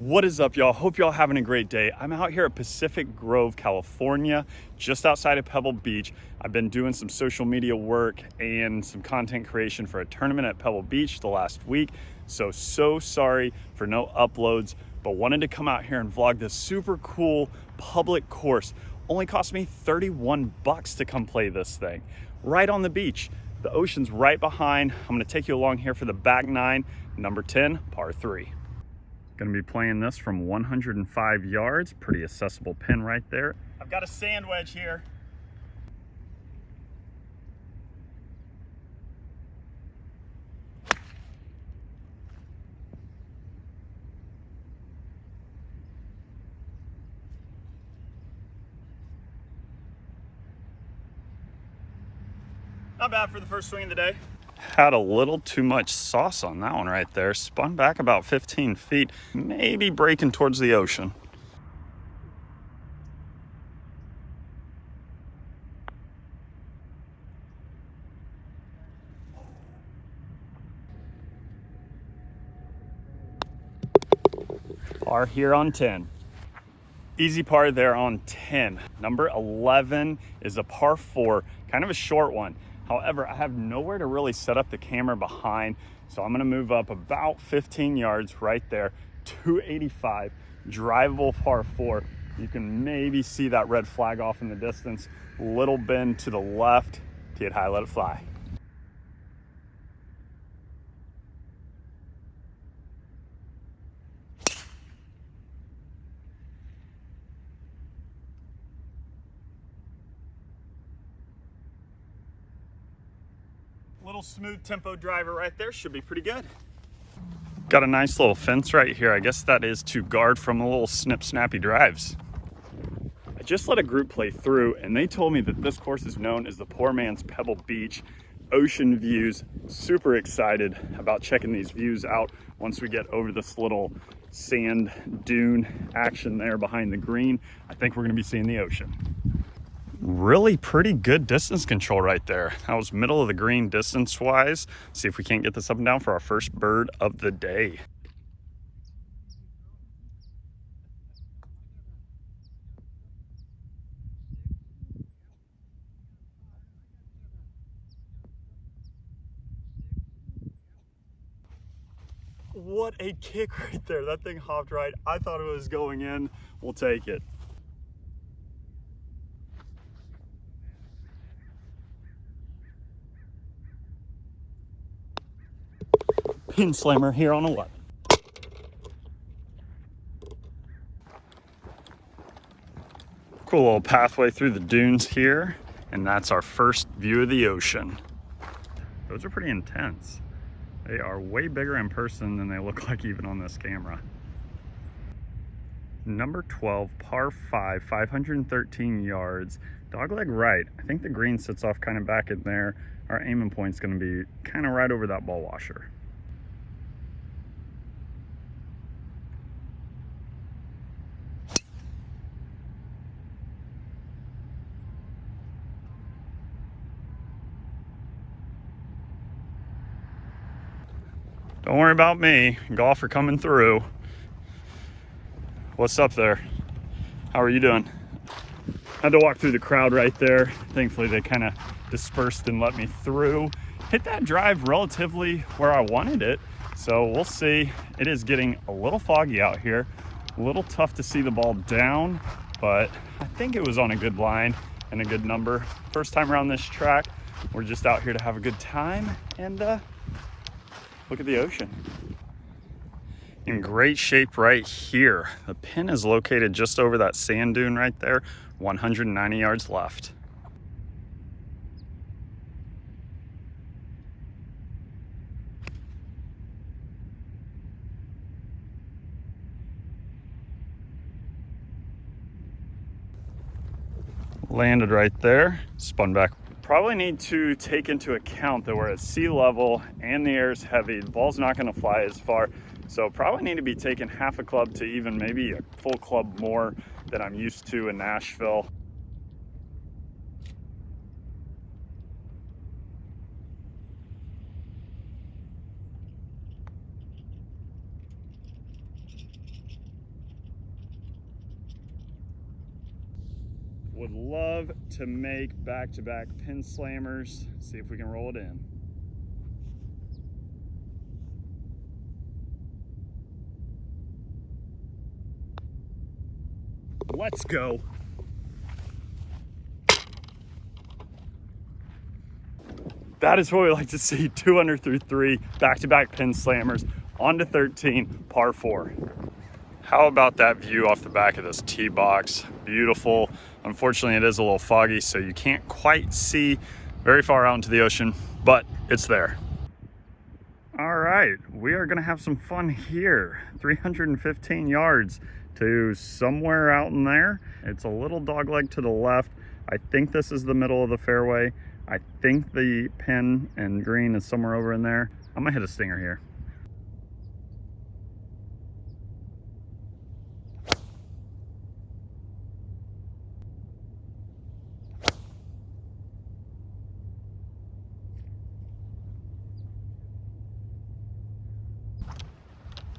What is up, y'all? Hope y'all having a great day. I'm out here at Pacific Grove, California, just outside of Pebble Beach. I've been doing some social media work and some content creation for a tournament at Pebble Beach the last week. So sorry for no uploads, but wanted to come out here and vlog this super cool public course. Only cost me 31 bucks to come play this thing right on the beach. The ocean's right behind. I'm gonna take you along here for the back nine, number 10, par 3. Gonna be playing this from 105 yards, pretty accessible pin right there. I've got a sand wedge here. Not bad for the first swing of the day. Had a little too much sauce on that one right there. Spun back about 15 feet, maybe breaking towards the ocean. Par here on 10. Easy par there on 10. Number 11 is a par 4, kind of a short one. However, I have nowhere to really set up the camera behind, so I'm gonna move up about 15 yards right there. 285, drivable par 4. You can maybe see that red flag off in the distance. Little bend to the left, tee it high, let it fly. Little smooth tempo driver right there, should be pretty good. Got a nice little fence right here. I guess that is to guard from a little snappy drives. I just let a group play through and they told me that this course is known as the poor man's Pebble Beach. Ocean views, super excited about checking these views out once we get over this little sand dune action there behind the green. I think we're gonna be seeing the ocean. Really pretty good distance control right there. That was middle of the green distance wise. See if we can't get this up and down for our first bird of the day. What a kick right there. That thing hopped right. I thought it was going in. We'll take it. Pin slammer here on 11. Cool little pathway through the dunes here, and that's our first view of the ocean. Those are pretty intense. They are way bigger in person than they look like even on this camera. Number 12, par 5, 513 yards, dogleg right. I think the green sits off kind of back in there. Our aiming point's gonna be kind of right over that ball washer. Don't worry about me, golfer coming through. What's up there? How are you doing? Had to walk through the crowd right there. Thankfully they kind of dispersed and let me through. Hit that drive relatively where I wanted it. So we'll see. It is getting a little foggy out here. A little tough to see the ball down, but I think it was on a good line and a good number. First time around this track. We're just out here to have a good time and look at the ocean. In great shape right here. The pin is located just over that sand dune right there. 190 yards left. Landed right there, spun back. Probably need to take into account that we're at sea level and the air is heavy. The ball's not gonna fly as far. So probably need to be taking half a club to even maybe a full club more than I'm used to in Nashville. Would love to make back-to-back pin slammers. See if we can roll it in. Let's go. That is what we like to see. 2 under through 3 back-to-back pin slammers onto 13 par 4. How about that view off the back of this tee box? Beautiful. Unfortunately, it is a little foggy, so you can't quite see very far out into the ocean, but it's there. All right, we are gonna have some fun here. 315 yards to somewhere out in there. It's a little dogleg to the left. I think this is the middle of the fairway. I think the pin and green is somewhere over in there. I'm gonna hit a stinger here.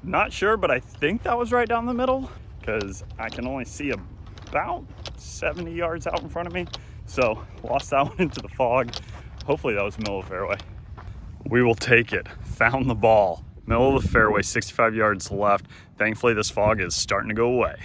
Not sure, but I think that was right down the middle because I can only see about 70 yards out in front of me. So lost that one into the fog. Hopefully that was middle of the fairway. We will take it. Found the ball. Middle of the fairway, 65 yards left. Thankfully this fog is starting to go away.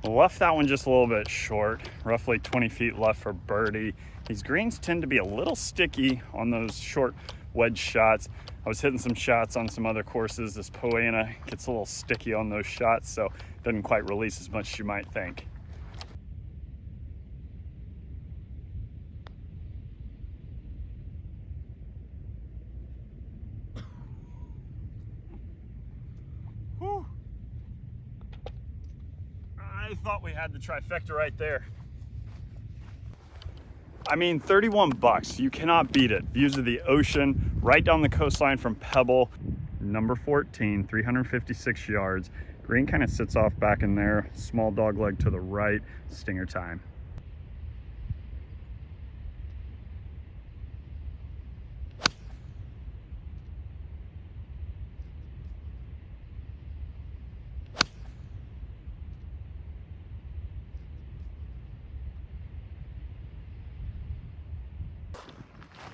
Left that one just a little bit short, roughly 20 feet left for birdie. These greens tend to be a little sticky on those short wedge shots. I was hitting some shots on some other courses. This Poana gets a little sticky on those shots, so it doesn't quite release as much as you might think. Whew. I thought we had the trifecta right there. I mean, 31 bucks, you cannot beat it. Views of the ocean, right down the coastline from Pebble. Number 14, 356 yards. Green kind of sits off back in there. Small dog leg to the right, stinger time.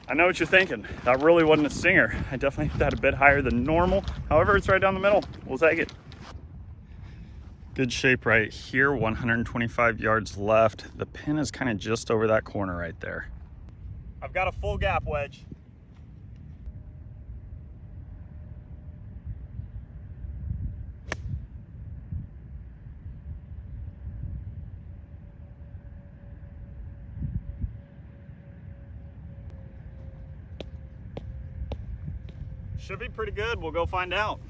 I know what you're thinking. That really wasn't a stinger. I definitely hit that a bit higher than normal. However, it's right down the middle. We'll take it. Good shape right here, 125 yards left. The pin is kind of just over that corner right there. I've got a full gap wedge. Should be pretty good. We'll go find out.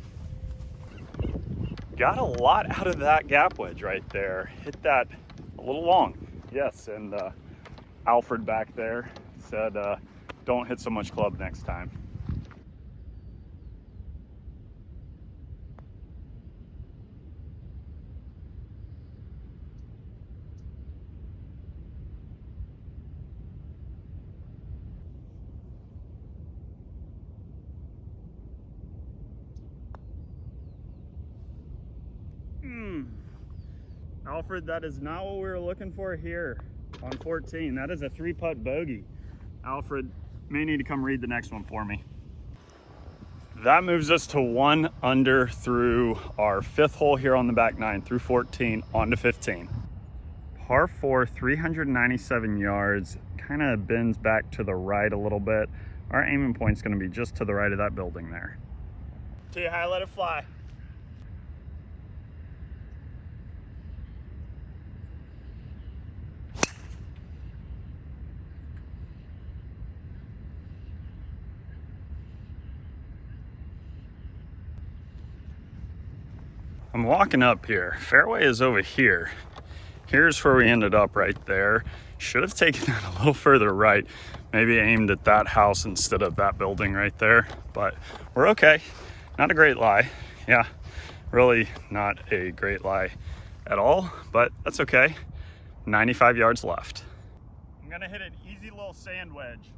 Got a lot out of that gap wedge right there. Hit that a little long. Yes, and Alfred back there said, don't hit so much club next time. Alfred, that is not what we were looking for here on 14. That is a 3-putt bogey. Alfred may need to come read the next one for me. That moves us to 1 under through our 5th hole here on the back 9 through 14 onto 15. Par 4, 397 yards, kind of bends back to the right a little bit. Our aiming point's going to be just to the right of that building there. Too high, let it fly. I'm walking up here. Fairway is over here. Here's where we ended up right there. Should have taken that a little further right. Maybe aimed at that house instead of that building right there. But we're okay. Not a great lie. Yeah, really not a great lie at all. But that's okay. 95 yards left. I'm gonna hit an easy little sand wedge.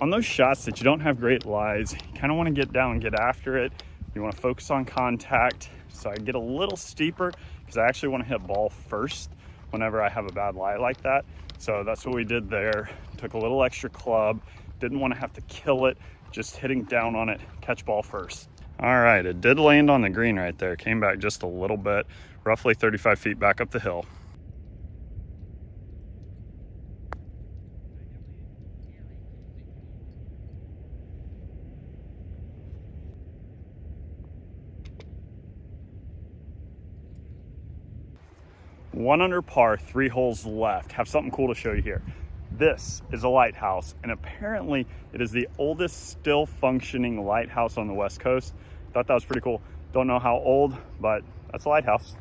On those shots that you don't have great lies, you kind of want to get down and get after it. You want to focus on contact. So I get a little steeper because I actually want to hit ball first whenever I have a bad lie like that. So that's what we did there. Took a little extra club. Didn't want to have to kill it. Just hitting down on it, catch ball first. All right, it did land on the green right there. Came back just a little bit, roughly 35 feet back up the hill. One under par, 3 holes left. Have something cool to show you here. This is a lighthouse, and apparently it is the oldest still functioning lighthouse on the West Coast. Thought that was pretty cool. Don't know how old, but that's a lighthouse.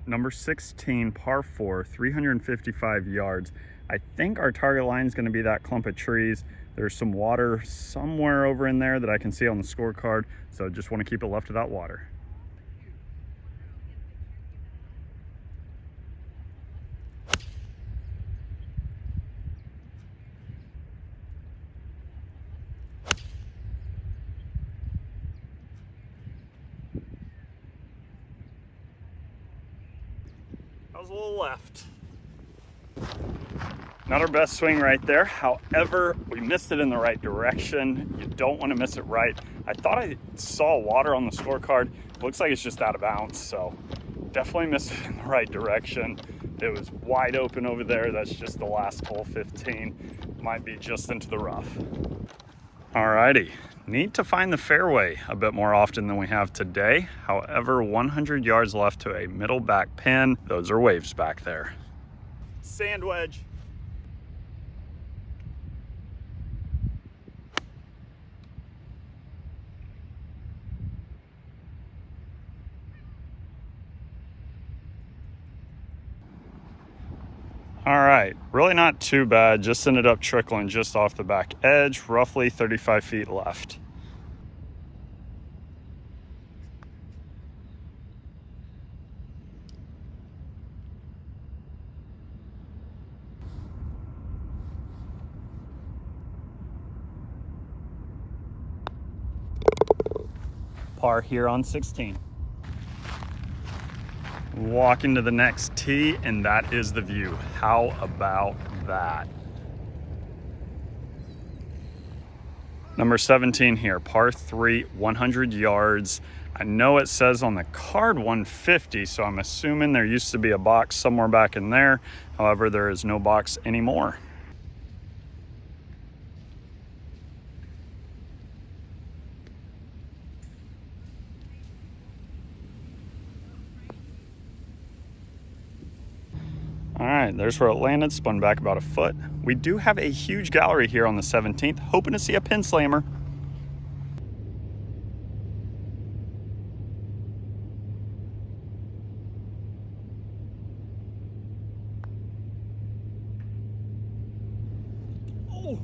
Number 16, par 4, 355 yards. I think our target line is going to be that clump of trees. There's some water somewhere over in there that I can see on the scorecard, so just want to keep it left of that water. That was a little left. Not our best swing right there. However, we missed it in the right direction. You don't want to miss it right. I thought I saw water on the scorecard. Looks like it's just out of bounds. So definitely missed it in the right direction. It was wide open over there. That's just the last hole, 15. Might be just into the rough. Alrighty. Need to find the fairway a bit more often than we have today. However, 100 yards left to a middle back pin. Those are waves back there. Sand wedge. All right, really not too bad. Just ended up trickling just off the back edge, roughly 35 feet left. Par here on 16. Walk into the next tee, and that is the view. How about that? Number 17 here, par 3, 100 yards. I know it says on the card 150, so I'm assuming there used to be a box somewhere back in there. However, there is no box anymore. All right, there's where it landed, spun back about a foot. We do have a huge gallery here on the 17th, hoping to see a pin slammer. Oh,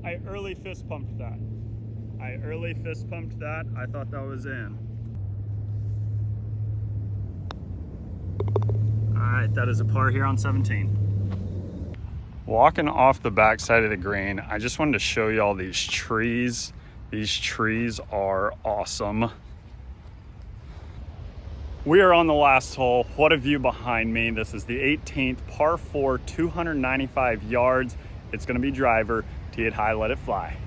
I early fist pumped that. I thought that was in. All right, that is a par here on 17. Walking off the backside of the green, I just wanted to show you all these trees. These trees are awesome. We are on the last hole. What a view behind me. This is the 18th, par 4, 295 yards. It's gonna be driver, tee it high, let it fly.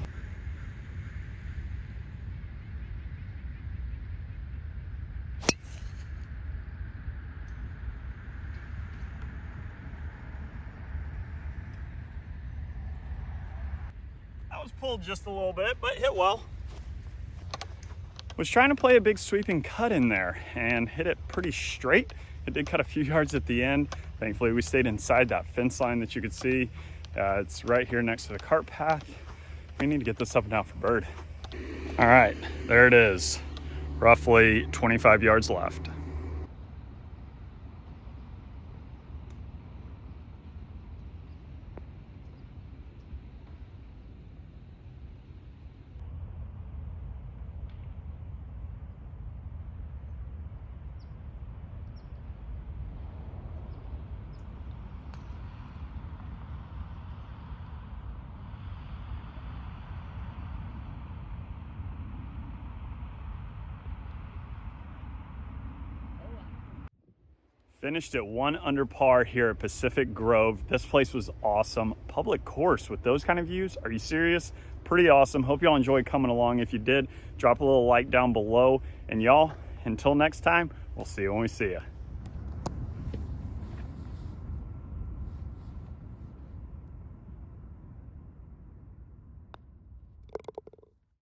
Was pulled just a little bit, but hit well. Was trying to play a big sweeping cut in there and hit it pretty straight. It did cut a few yards at the end. Thankfully, we stayed inside that fence line that you could see. It's right here next to the cart path. We need to get this up and out for bird. All right, there it is. Roughly 25 yards left. Finished at 1 under par here at Pacific Grove. This place was awesome. Public course with those kind of views. Are you serious? Pretty awesome. Hope y'all enjoyed coming along. If you did, drop a little like down below. And y'all, until next time, we'll see you when we see you.